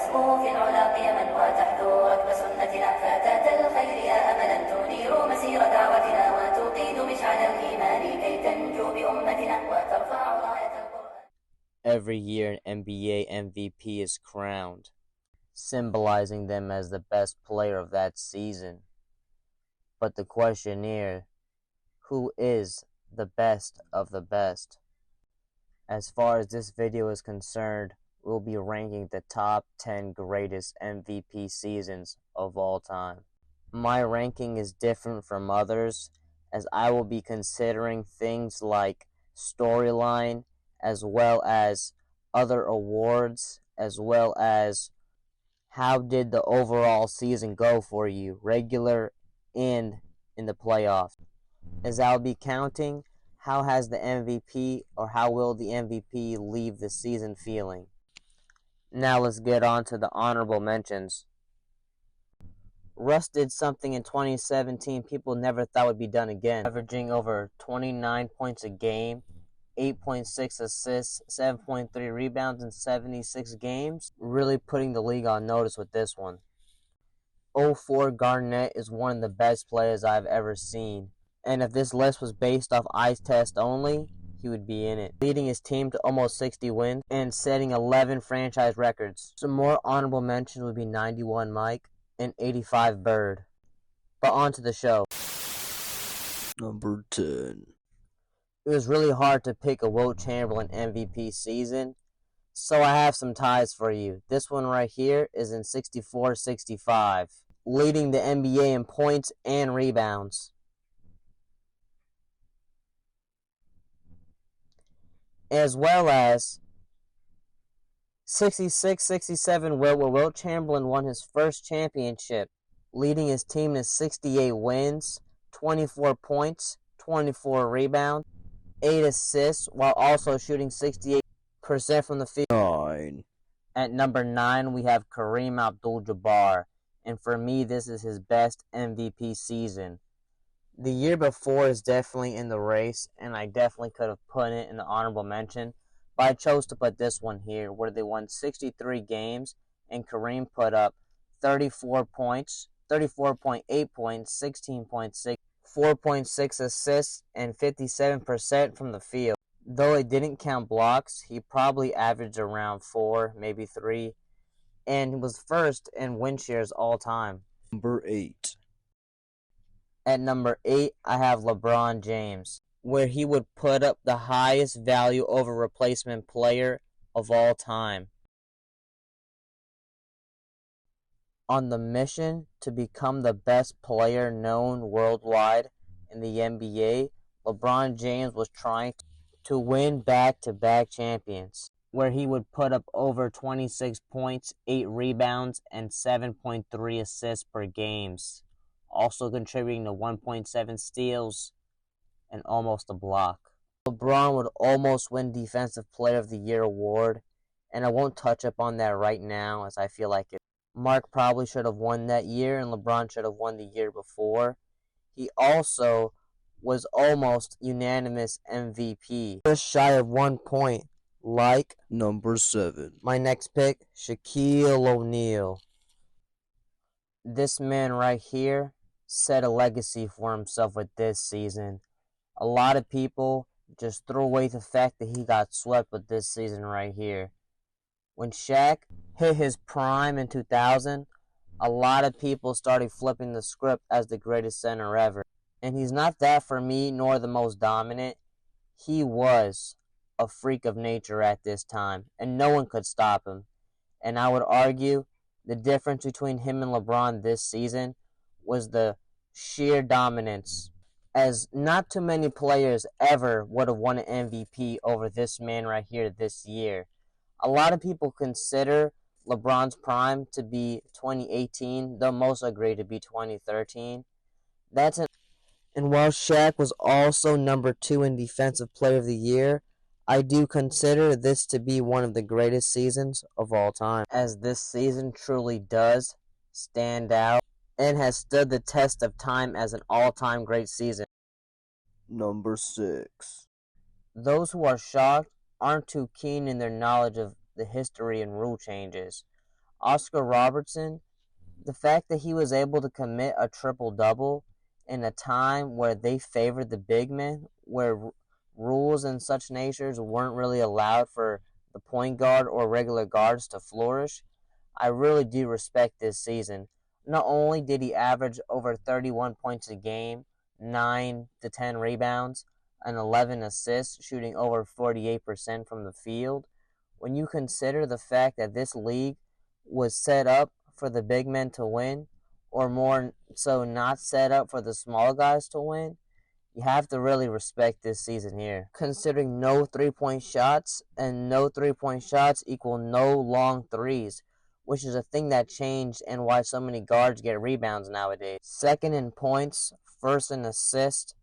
تسمو في العلا قيما وتحذو ركب سنتنا فتاة الخير يا أملا تنير مسير دعوتنا وتوقيد مشعل الإيمان كي تنجو بأمتنا وترفع راية القرآن. Every year an NBA MVP is crowned, symbolizing them as the best player of that season. But the question is, who is the best of the best? As far as this video is concerned, we'll be ranking the top 10 greatest MVP seasons of all time. My ranking is different from others, as I will be considering things like storyline, as well as other awards, as well as how did the overall season go for you, regular and in the playoffs. As I'll be counting, how has the MVP or how will the MVP leave the season feeling? Now let's get on to the honorable mentions. Russ did something in 2017 people never thought would be done again, averaging over 29 points a game, 8.6 assists, 7.3 rebounds in 76 games, really putting the league on notice with this one. 04 Garnett is one of the best players I've ever seen, and if this list was based off eye test only, he would be in it, leading his team to almost 60 wins and setting 11 franchise records. Some more honorable mentions would be 91 Mike and 85 Bird. But on to the show. Number 10. It was really hard to pick a Wilt Chamberlain MVP season, so I have some ties for you. This one right here is in 64-65, leading the NBA in points and rebounds. As well as 66-67, where Wilt Chamberlain won his first championship, leading his team to 68 wins, 24 points, 24 rebounds, 8 assists, while also shooting 68% from the field. 9. At number 9, we have Kareem Abdul-Jabbar, and for me, this is his best MVP season. The year before is definitely in the race, and I definitely could have put it in the honorable mention, but I chose to put this one here, where they won 63 games, and Kareem put up 34 points, 34.8 points, 16.6, 4.6 assists, and 57% from the field. Though it didn't count blocks, he probably averaged around 4, maybe 3, and was first in win shares all time. Number 8. At number 8, I have LeBron James, where he would put up the highest value over replacement player of all time. On the mission to become the best player known worldwide in the NBA, LeBron James was trying to win back-to-back champions, where he would put up over 26 points, 8 rebounds, and 7.3 assists per games, also contributing to 1.7 steals and almost a block. LeBron would almost win Defensive Player of the Year award, and I won't touch up on that right now as I feel like it. Mark probably should have won that year, and LeBron should have won the year before. He also was almost unanimous MVP, just shy of 1 point, like Number 7. my next pick, Shaquille O'Neal. This man right here set a legacy for himself with this season. A lot of people just throw away the fact that he got swept with this season right here. When Shaq hit his prime in 2000, a lot of people started flipping the script as the greatest center ever. And he's not that for me, nor the most dominant. He was a freak of nature at this time, and no one could stop him. And I would argue the difference between him and LeBron this season was the sheer dominance, as not too many players ever would have won an MVP over this man right here this year. A lot of people consider LeBron's prime to be 2018, though most agree to be 2013. And while Shaq was also number 2 in Defensive Player of the Year, I do consider this to be one of the greatest seasons of all time, as this season truly does stand out and has stood the test of time as an all-time great season. Number 6. Those who are shocked aren't too keen in their knowledge of the history and rule changes. Oscar Robertson, the fact that he was able to commit a triple-double in a time where they favored the big men, where rules and such natures weren't really allowed for the point guard or regular guards to flourish, I really do respect this season. Not only did he average over 31 points a game, 9 to 10 rebounds, and 11 assists, shooting over 48% from the field, when you consider the fact that this league was set up for the big men to win, or more so not set up for the small guys to win, you have to really respect this season here. Considering no three-point shots, and no three-point shots equal no long threes, which is a thing that changed and why so many guards get rebounds nowadays. Second in points, first in assists.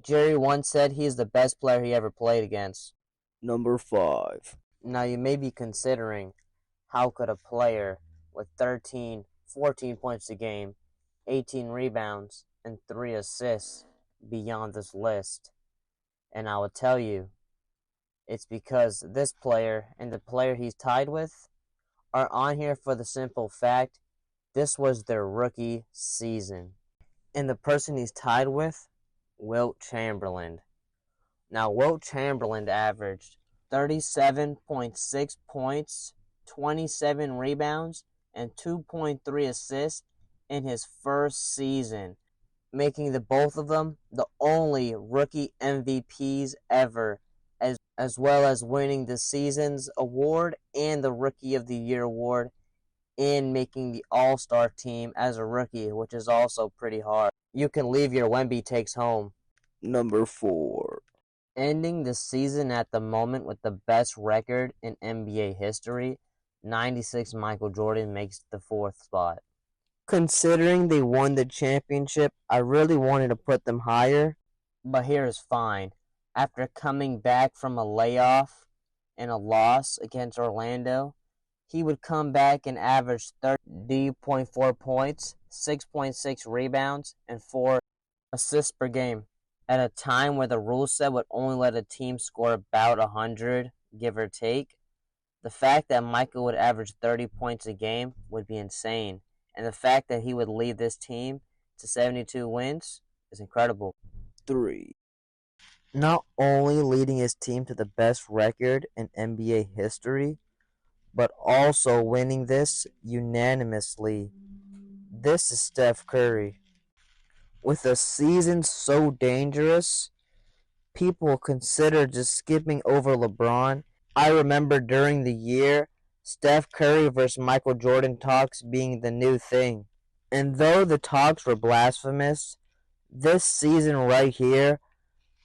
Jerry once said he's the best player he ever played against. Number 5. Now you may be considering, how could a player with 13, 14 points a game, 18 rebounds, and 3 assists be on this list? And I will tell you, it's because this player and the player he's tied with are on here for the simple fact this was their rookie season. And the person he's tied with, Wilt Chamberlain. Now, Wilt Chamberlain averaged 37.6 points, 27 rebounds, and 2.3 assists in his first season, making the both of them the only rookie MVPs ever, as well as winning the season's award and the Rookie of the Year award, and making the All-Star team as a rookie, which is also pretty hard. You can leave your Wemby takes home. Number 4. Ending the season at the moment with the best record in NBA history, 96 Michael Jordan makes the 4th spot. Considering they won the championship, I really wanted to put them higher, but here is fine. After coming back from a layoff and a loss against Orlando, he would come back and average 30.4 points, 6.6 rebounds, and 4 assists per game. At a time where the rule set would only let a team score about 100, give or take, the fact that Michael would average 30 points a game would be insane. And the fact that he would lead this team to 72 wins is incredible. 3. Not only leading his team to the best record in NBA history, but also winning this unanimously. This is Steph Curry. With a season so dangerous, people consider just skipping over LeBron. I remember during the year, Steph Curry versus Michael Jordan talks being the new thing. And though the talks were blasphemous, this season right here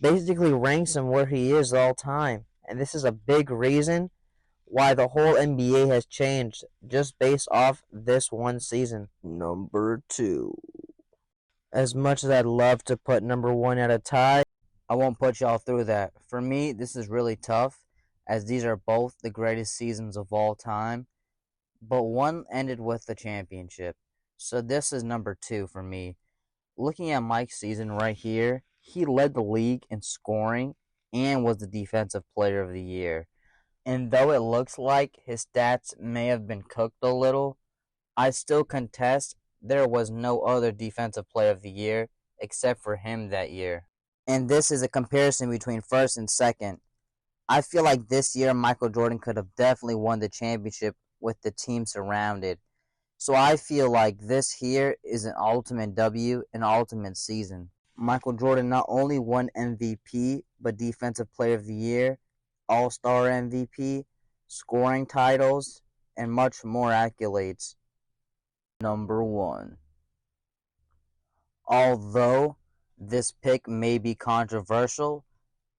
basically ranks him where he is all time. And this is a big reason why the whole NBA has changed just based off this one season. Number 2. As much as I'd love to put number 1 at a tie, I won't put y'all through that. For me, this is really tough, as these are both the greatest seasons of all time, but one ended with the championship. So this is number 2 for me. Looking at Mike's season right here, he led the league in scoring and was the defensive player of the year. And though it looks like his stats may have been cooked a little, I still contest there was no other defensive player of the year except for him that year. And this is a comparison between first and second. I feel like this year Michael Jordan could have definitely won the championship with the team surrounded. So I feel like this here is an ultimate W, an ultimate season. Michael Jordan not only won MVP, but Defensive Player of the Year, All-Star MVP, scoring titles, and much more accolades. Number 1. Although this pick may be controversial,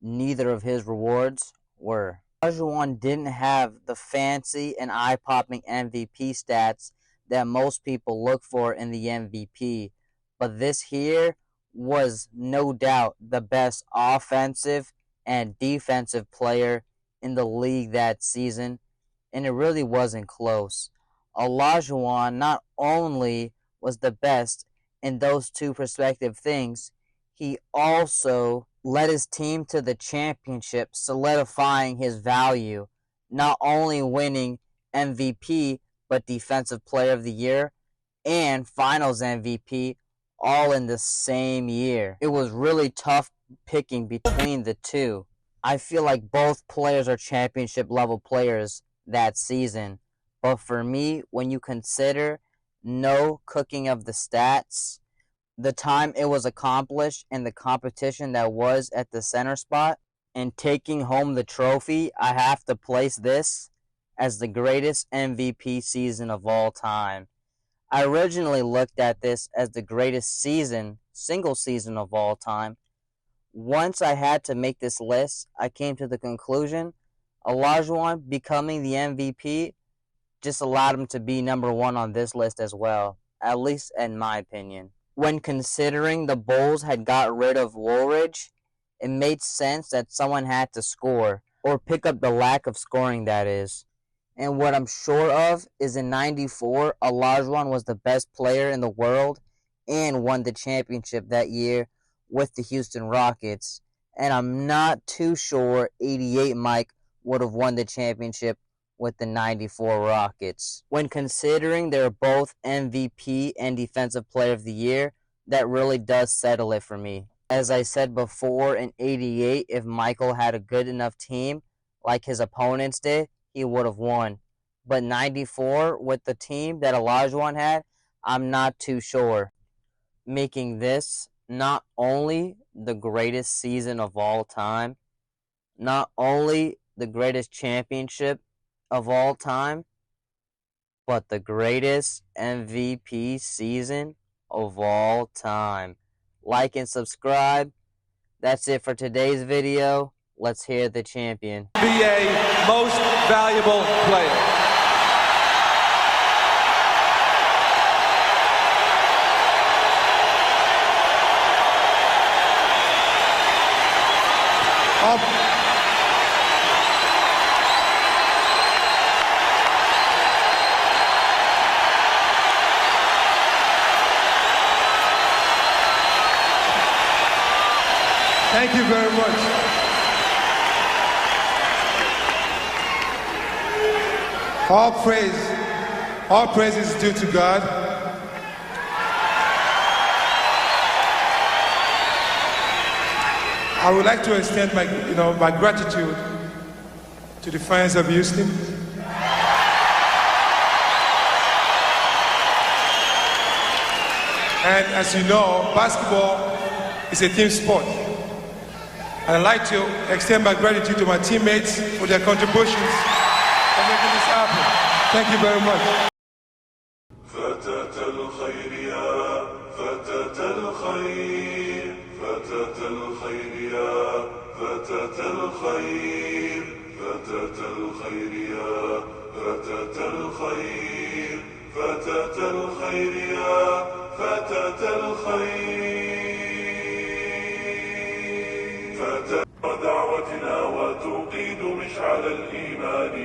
neither of his rewards were. Olajuwon didn't have the fancy and eye-popping MVP stats that most people look for in the MVP, but this here was no doubt the best offensive and defensive player in the league that season, and it really wasn't close. Olajuwon not only was the best in those two respective things, he also led his team to the championship, solidifying his value, not only winning MVP, but Defensive Player of the Year and Finals MVP all in the same year. It was really tough picking between the two. I feel like both players are championship level players that season. But for me, when you consider no cooking of the stats, the time it was accomplished, and the competition that was at the center spot, and taking home the trophy, I have to place this as the greatest MVP season of all time. I originally looked at this as the greatest single season of all time. Once I had to make this list, I came to the conclusion Olajuwon becoming the MVP just allowed him to be number one on this list as well, at least in my opinion. When considering the Bulls had got rid of Woolridge, it made sense that someone had to score, or pick up the lack of scoring, that is. And what I'm sure of is in '94, Olajuwon was the best player in the world and won the championship that year with the Houston Rockets. And I'm not too sure '88 Mike would have won the championship with the '94 Rockets. When considering they're both MVP and Defensive Player of the Year, that really does settle it for me. As I said before, in '88, if Michael had a good enough team like his opponents did, he would have won. But '94, with the team that Olajuwon had, I'm not too sure. Making this not only the greatest season of all time, not only the greatest championship of all time, but the greatest MVP season of all time. Like and subscribe. That's it for today's video. Let's hear the champion. NBA Most Valuable Player. Thank you very much. All praise is due to God. I would like to extend my gratitude to the fans of Houston. And as you know, basketball is a team sport. And I'd like to extend my gratitude to my teammates for their contributions for making this happen. Thank you very much. فتاة الخير يا فتاة الخير فتاة الخير يا فتاة الخير فتاة الخير يا فتاة الخير فتاة الخير يا فتاة الخير فتاة دعوتنا وتوقيد مشعل الإيمان